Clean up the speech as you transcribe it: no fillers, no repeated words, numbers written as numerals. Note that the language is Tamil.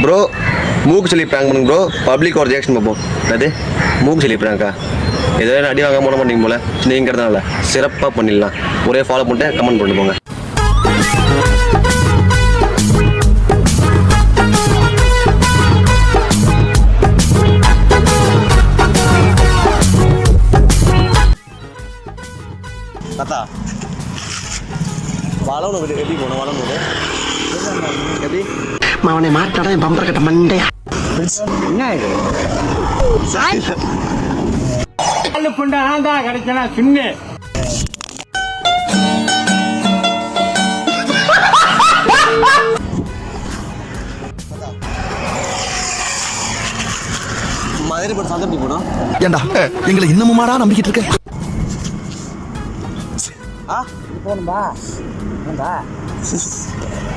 ப்ரோ மூக்கு சொல்லி ப்ராங்க் பண்ணுங்க ப்ரோ. பப்ளிக் ஒரு ரியாக்ஷன் பார்ப்போம். அது மூக்கு சொல்லி ப்ராங்கா ஏதோ அடி வாங்க போன மாட்டீங்க போல. நீங்கிறதுனால சிறப்பாக பண்ணிடலாம். ஒரே ஃபாலோ பண்ணிட்டு கமெண்ட் பண்ணிட்டு போங்க. தாத்தா வளவனு எப்படி போனோம்? வளவனு எப்படி அவனை மாட்டாடா என் பம்பர கட்ட மண்டையா. என்ன இது? கிடைச்சனா சின்ன மதுரை போட்டு சாப்பிட்டு எப்படி போனோம்? ஏண்டா எங்களை இன்னமுமாடா நம்பிக்கிட்டு இருக்க? ஆ போகணும்பா